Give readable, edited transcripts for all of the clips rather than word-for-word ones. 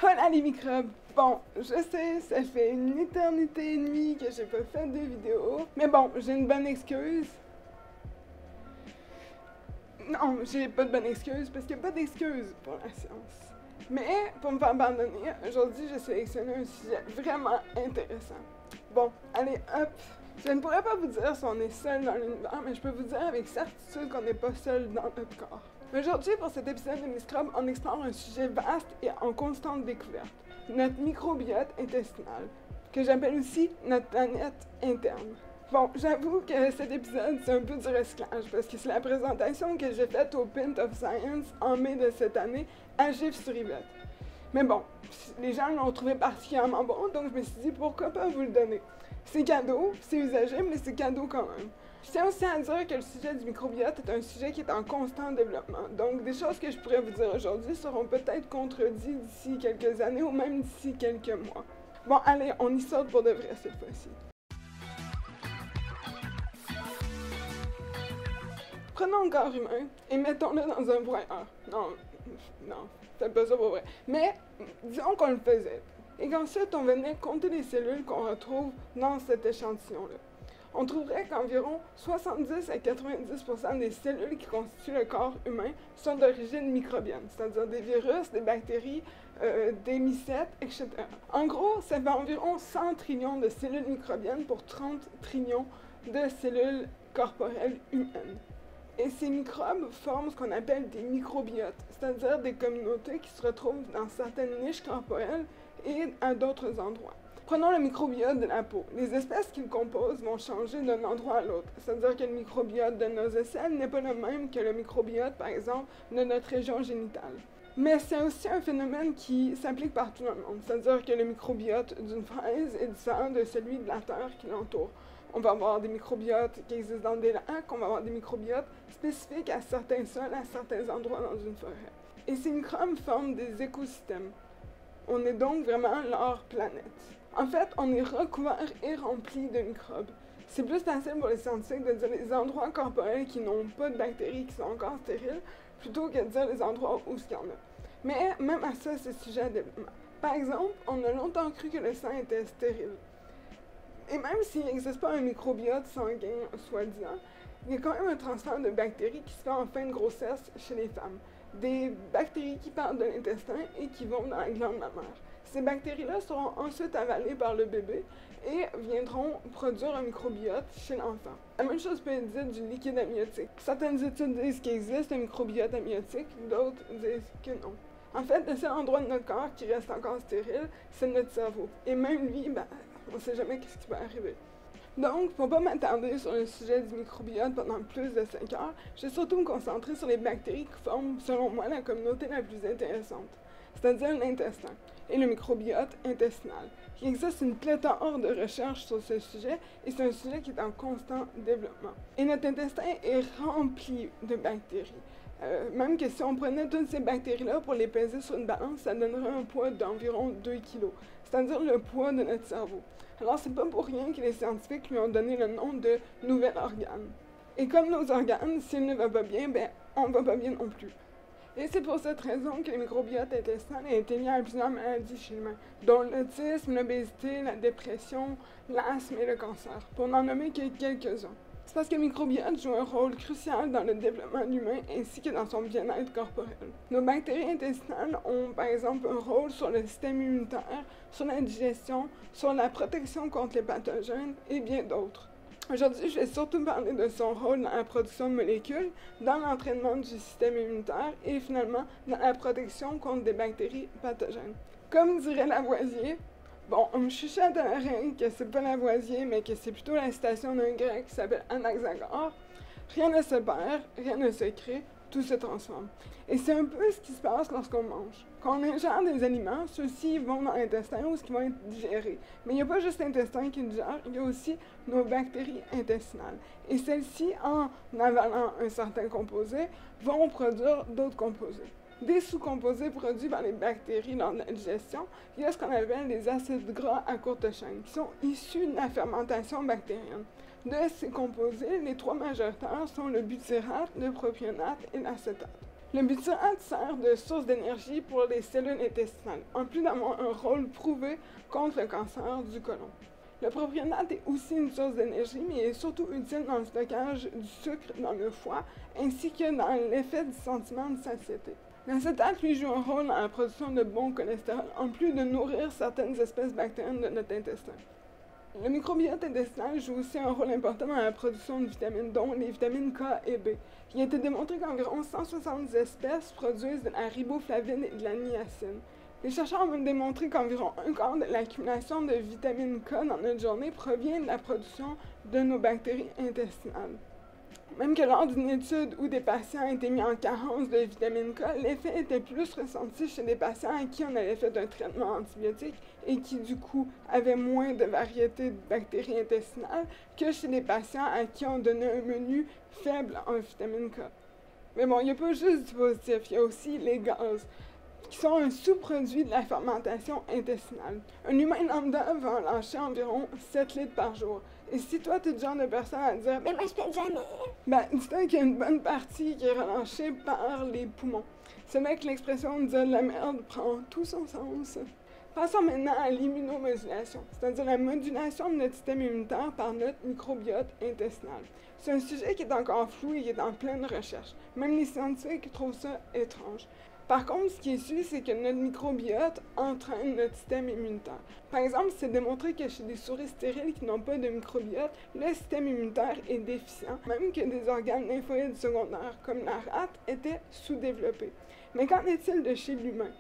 Hola les microbes! Bon, je sais, ça fait une éternité et demie que j'ai pas fait de vidéo, mais bon, j'ai une bonne excuse. Non, j'ai pas de bonne excuse, parce qu'il n'y a pas d'excuse pour la science. Mais, pour me faire pardonner, aujourd'hui, j'ai sélectionné un sujet vraiment intéressant. Bon, allez, hop! Je ne pourrais pas vous dire si on est seul dans l'univers, mais je peux vous dire avec certitude qu'on n'est pas seul dans notre corps. Aujourd'hui, pour cet épisode de Microbe, on explore un sujet vaste et en constante découverte, notre microbiote intestinal, que j'appelle aussi notre planète interne. Bon, j'avoue que cet épisode, c'est un peu du recyclage, parce que c'est la présentation que j'ai faite au Pint of Science en mai de cette année à Gif-sur-Yvette. Mais bon, les gens l'ont trouvé particulièrement bon, donc je me suis dit pourquoi pas vous le donner. C'est cadeau, c'est usagé, mais c'est cadeau quand même. Je tiens aussi à dire que le sujet du microbiote est un sujet qui est en constant développement. Donc, des choses que je pourrais vous dire aujourd'hui seront peut-être contredites d'ici quelques années ou même d'ici quelques mois. Bon, allez, on y saute pour de vrai cette fois-ci. Prenons le corps humain et mettons-le dans un broyeur. Non, faites pas ça pour vrai. Mais, disons qu'on le faisait. Et qu'ensuite, on venait compter les cellules qu'on retrouve dans cet échantillon-là. On trouverait qu'environ 70 à 90% des cellules qui constituent le corps humain sont d'origine microbienne, c'est-à-dire des virus, des bactéries, des mycètes, etc. En gros, ça fait environ 100 trillions de cellules microbiennes pour 30 trillions de cellules corporelles humaines. Et ces microbes forment ce qu'on appelle des microbiotes, c'est-à-dire des communautés qui se retrouvent dans certaines niches corporelles et à d'autres endroits. Prenons le microbiote de la peau. Les espèces qui le composent vont changer d'un endroit à l'autre, c'est-à-dire que le microbiote de nos aisselles n'est pas le même que le microbiote, par exemple, de notre région génitale. Mais c'est aussi un phénomène qui s'applique partout dans le monde, c'est-à-dire que le microbiote d'une fraise est différent de celui de la terre qui l'entoure. On va avoir des microbiotes qui existent dans des lacs, on va avoir des microbiotes spécifiques à certains sols, à certains endroits dans une forêt. Et ces microbes forment des écosystèmes. On est donc vraiment leur planète. En fait, on est recouvert et rempli de microbes. C'est plus facile pour les scientifiques de dire les endroits corporels qui n'ont pas de bactéries, qui sont encore stériles, plutôt que de dire les endroits où il y en a. Mais même à ça, c'est sujet à développement. Par exemple, on a longtemps cru que le sang était stérile. Et même s'il n'existe pas un microbiote sanguin, soi-disant, il y a quand même un transfert de bactéries qui se fait en fin de grossesse chez les femmes. Des bactéries qui partent de l'intestin et qui vont dans la glande mammaire. Ces bactéries-là seront ensuite avalées par le bébé et viendront produire un microbiote chez l'enfant. La même chose peut être dite du liquide amniotique. Certaines études disent qu'il existe un microbiote amniotique, d'autres disent que non. En fait, le seul endroit de notre corps qui reste encore stérile, c'est notre cerveau. Et même lui, on ne sait jamais ce qui va arriver. Donc, pour ne pas m'attarder sur le sujet du microbiote pendant plus de 5 heures, je vais surtout me concentrer sur les bactéries qui forment, selon moi, la communauté la plus intéressante, c'est-à-dire l'intestin et le microbiote intestinal. Il existe une pléthore de recherches sur ce sujet et c'est un sujet qui est en constant développement. Et notre intestin est rempli de bactéries. Même que si on prenait toutes ces bactéries-là pour les peser sur une balance, ça donnerait un poids d'environ 2 kg, c'est-à-dire le poids de notre cerveau. Alors c'est pas pour rien que les scientifiques lui ont donné le nom de nouvel organe. Et comme nos organes, s'ils ne vont pas bien, on va pas bien non plus. Et c'est pour cette raison que le microbiote intestinal a été lié à plusieurs maladies chez l'humain, dont l'autisme, l'obésité, la dépression, l'asthme et le cancer, pour n'en nommer que quelques-uns. C'est parce que le microbiote joue un rôle crucial dans le développement de l'humain ainsi que dans son bien-être corporel. Nos bactéries intestinales ont par exemple un rôle sur le système immunitaire, sur la digestion, sur la protection contre les pathogènes et bien d'autres. Aujourd'hui, je vais surtout parler de son rôle dans la production de molécules, dans l'entraînement du système immunitaire et finalement dans la protection contre des bactéries pathogènes. Comme dirait Lavoisier, bon, on me chuchote à l'oreille que c'est pas Lavoisier, mais que c'est plutôt la citation d'un grec qui s'appelle Anaxagore. Rien ne se perd, rien ne se crée, tout se transforme. Et c'est un peu ce qui se passe lorsqu'on mange. Quand on ingère des aliments, ceux-ci vont dans l'intestin où ils vont être digérés. Mais il n'y a pas juste l'intestin qui digère, il y a aussi nos bactéries intestinales. Et celles-ci, en avalant un certain composé, vont produire d'autres composés. Des sous-composés produits par les bactéries lors de la digestion, il y a ce qu'on appelle les acides gras à courte chaîne, qui sont issus de la fermentation bactérienne. De ces composés, les trois majoritaires sont le butyrate, le propionate et l'acétate. Le butyrate sert de source d'énergie pour les cellules intestinales, en plus d'avoir un rôle prouvé contre le cancer du côlon. Le propionate est aussi une source d'énergie, mais est surtout utile dans le stockage du sucre dans le foie, ainsi que dans l'effet du sentiment de satiété. L'acétate, lui, joue un rôle dans la production de bon cholestérol, en plus de nourrir certaines espèces bactériennes de notre intestin. Le microbiote intestinal joue aussi un rôle important dans la production de vitamines, dont les vitamines K et B. Il a été démontré qu'environ 170 espèces produisent de la riboflavine et de la niacine. Les chercheurs ont même démontré qu'environ un quart de l'accumulation de vitamine K dans notre journée provient de la production de nos bactéries intestinales. Même que lors d'une étude où des patients étaient mis en carence de vitamine K, l'effet était plus ressenti chez des patients à qui on avait fait un traitement antibiotique et qui, du coup, avaient moins de variété de bactéries intestinales que chez des patients à qui on donnait un menu faible en vitamine K. Mais bon, il n'y a pas juste du positif, il y a aussi les gaz, qui sont un sous-produit de la fermentation intestinale. Un humain lambda va en lâcher environ 7 litres par jour. Et si toi, tu es le genre de personne à dire « Mais moi, je fais jamais! » Ben, dis-toi qu'il y a une bonne partie qui est relâchée par les poumons. C'est là que l'expression « dire de la merde » prend tout son sens. Passons maintenant à l'immunomodulation, c'est-à-dire la modulation de notre système immunitaire par notre microbiote intestinal. C'est un sujet qui est encore flou et qui est en pleine recherche. Même les scientifiques trouvent ça étrange. Par contre, ce qui est sûr, c'est que notre microbiote entraîne notre système immunitaire. Par exemple, c'est démontré que chez des souris stériles qui n'ont pas de microbiote, le système immunitaire est déficient, même que des organes lymphoïdes secondaires, comme la rate, étaient sous-développés. Mais qu'en est-il de chez l'humain?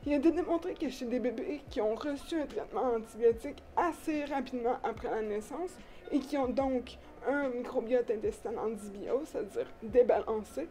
Il a été démontré que chez des bébés qui ont reçu un traitement antibiotique assez rapidement après la naissance et qui ont donc un microbiote intestinal en dysbiose, c'est-à-dire débalancé,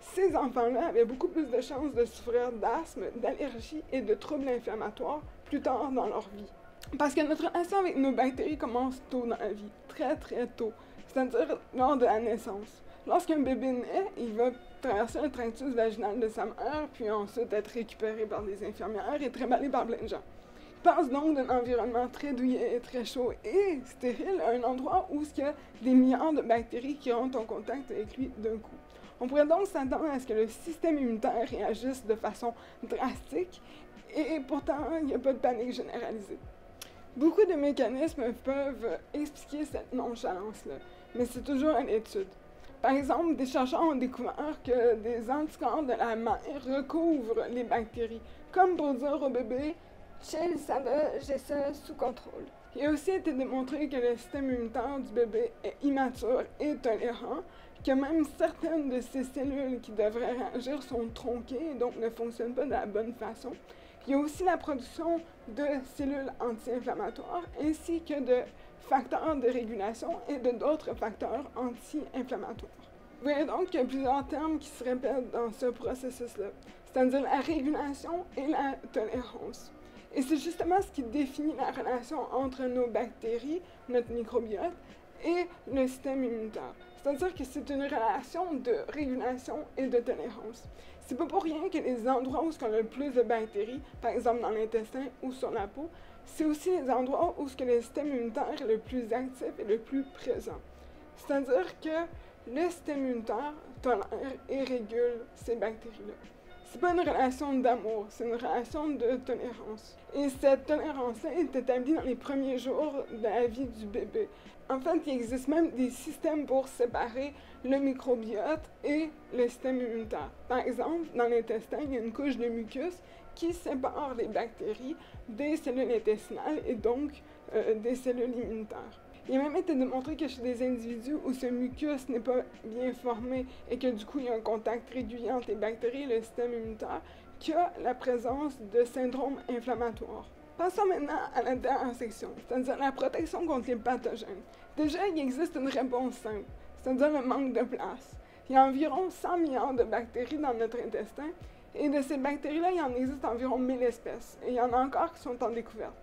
ces enfants-là avaient beaucoup plus de chances de souffrir d'asthme, d'allergies et de troubles inflammatoires plus tard dans leur vie. Parce que notre relation avec nos bactéries commence tôt dans la vie, très très tôt, c'est-à-dire lors de la naissance. Lorsqu'un bébé naît, il va traverser le tractus vaginal de sa mère, puis ensuite être récupéré par des infirmières et trimballé par plein de gens. Il passe donc d'un environnement très douillet, très chaud et stérile à un endroit où il y a des milliards de bactéries qui rentrent en contact avec lui d'un coup. On pourrait donc s'attendre à ce que le système immunitaire réagisse de façon drastique, et pourtant, il n'y a pas de panique généralisée. Beaucoup de mécanismes peuvent expliquer cette nonchalance-là, mais c'est toujours à l'étude. Par exemple, des chercheurs ont découvert que des anticorps de la mère recouvrent les bactéries, comme pour dire au bébé « Chill, ça va, j'ai ça sous contrôle ». Il a aussi été démontré que le système immunitaire du bébé est immature et tolérant, que même certaines de ces cellules qui devraient réagir sont tronquées et donc ne fonctionnent pas de la bonne façon. Il y a aussi la production de cellules anti-inflammatoires ainsi que de facteurs de régulation et de d'autres facteurs anti-inflammatoires. Vous voyez donc qu'il y a plusieurs termes qui se répètent dans ce processus-là, c'est-à-dire la régulation et la tolérance. Et c'est justement ce qui définit la relation entre nos bactéries, notre microbiote, et le système immunitaire. C'est-à-dire que c'est une relation de régulation et de tolérance. C'est pas pour rien que les endroits où on a le plus de bactéries, par exemple dans l'intestin ou sur la peau, c'est aussi les endroits où le système immunitaire est le plus actif et le plus présent. C'est-à-dire que le système immunitaire tolère et régule ces bactéries-là. C'est pas une relation d'amour, c'est une relation de tolérance. Et cette tolérance-là est établie dans les premiers jours de la vie du bébé. En fait, il existe même des systèmes pour séparer le microbiote et le système immunitaire. Par exemple, dans l'intestin, il y a une couche de mucus qui sépare les bactéries des cellules intestinales et donc des cellules immunitaires. Il a même été démontré que chez des individus où ce mucus n'est pas bien formé et que du coup il y a un contact régulier entre les bactéries et le système immunitaire, qu'il y a la présence de syndromes inflammatoires. Passons maintenant à la dernière section, c'est-à-dire la protection contre les pathogènes. Déjà, il existe une réponse simple, c'est-à-dire le manque de place. Il y a environ 100 milliards de bactéries dans notre intestin, et de ces bactéries-là, il y en existe environ 1000 espèces, et il y en a encore qui sont en découverte.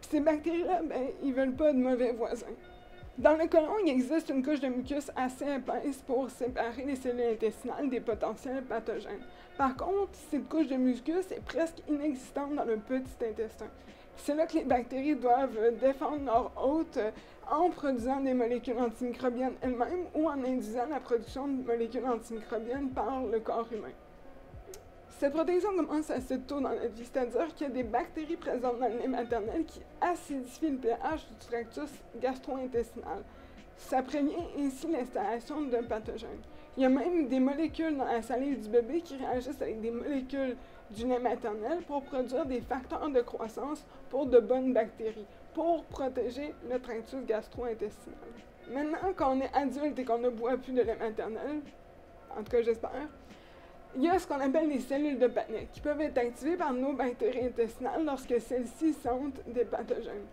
Puis ces bactéries-là, ils veulent pas de mauvais voisins. Dans le côlon, il existe une couche de mucus assez épaisse pour séparer les cellules intestinales des potentiels pathogènes. Par contre, cette couche de mucus est presque inexistante dans le petit intestin. C'est là que les bactéries doivent défendre leur hôte en produisant des molécules antimicrobiennes elles-mêmes ou en induisant la production de molécules antimicrobiennes par le corps humain. Cette protection commence assez tôt dans la vie, c'est-à-dire qu'il y a des bactéries présentes dans le lait maternel qui acidifient le pH du tractus gastro-intestinal. Ça prévient ainsi l'installation d'un pathogène. Il y a même des molécules dans la salive du bébé qui réagissent avec des molécules du lait maternel pour produire des facteurs de croissance pour de bonnes bactéries, pour protéger le tractus gastro-intestinal. Maintenant, quand on est adulte et qu'on ne boit plus de lait maternel, en tout cas j'espère, il y a ce qu'on appelle les cellules de Paneth, qui peuvent être activées par nos bactéries intestinales lorsque celles-ci sentent des pathogènes.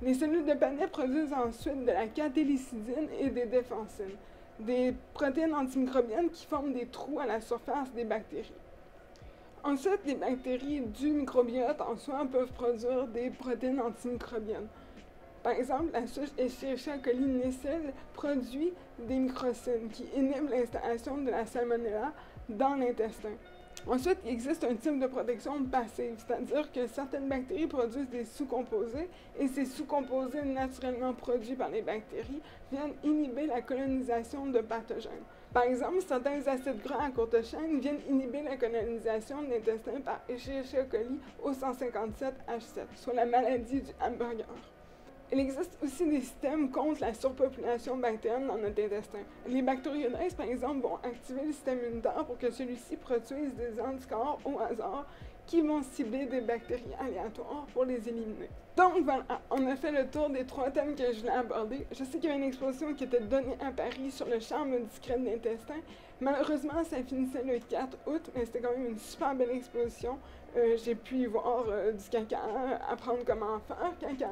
Les cellules de Paneth produisent ensuite de la catélicidine et des défensines, des protéines antimicrobiennes qui forment des trous à la surface des bactéries. Ensuite, les bactéries du microbiote en soi peuvent produire des protéines antimicrobiennes. Par exemple, la souche Escherichia coli Nécile produit des microcines qui inhibent l'installation de la salmonella dans l'intestin. Ensuite, il existe un type de protection passive, c'est-à-dire que certaines bactéries produisent des sous-composés et ces sous-composés naturellement produits par les bactéries viennent inhiber la colonisation de pathogènes. Par exemple, certains acides gras à courte chaîne viennent inhiber la colonisation de l'intestin par Escherichia coli O157H7, soit la maladie du hamburger. Il existe aussi des systèmes contre la surpopulation bactérienne dans notre intestin. Les bactérioïdes, par exemple, vont activer le système immunitaire pour que celui-ci produise des anticorps au hasard qui vont cibler des bactéries aléatoires pour les éliminer. Donc voilà, on a fait le tour des 3 thèmes que je voulais aborder. Je sais qu'il y avait une exposition qui était donnée à Paris sur le charme discret de l'intestin. Malheureusement, ça finissait le 4 août, mais c'était quand même une super belle exposition. J'ai pu y voir du caca, apprendre comment faire caca,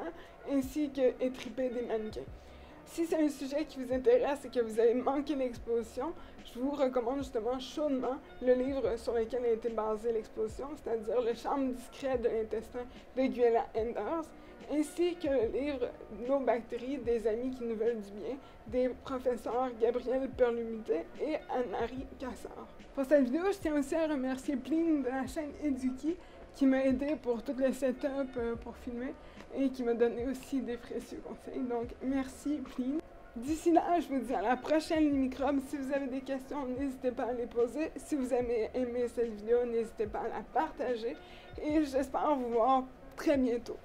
ainsi que étriper des mannequins. Si c'est un sujet qui vous intéresse et que vous avez manqué l'exposition, je vous recommande justement chaudement le livre sur lequel a été basée l'exposition, c'est-à-dire Le charme discret de l'intestin de Guella Enders, ainsi que le livre Nos bactéries, des amis qui nous veulent du bien, des professeurs Gabriel Perlumuté et Anne-Marie Cassard. Pour cette vidéo, je tiens aussi à remercier Pline de la chaîne Eduki qui m'a aidé pour tout le setup pour filmer et qui m'a donné aussi des précieux conseils. Donc, merci Pline. D'ici là, je vous dis à la prochaine Microbe. Si vous avez des questions, n'hésitez pas à les poser. Si vous avez aimé cette vidéo, n'hésitez pas à la partager. Et j'espère vous voir très bientôt.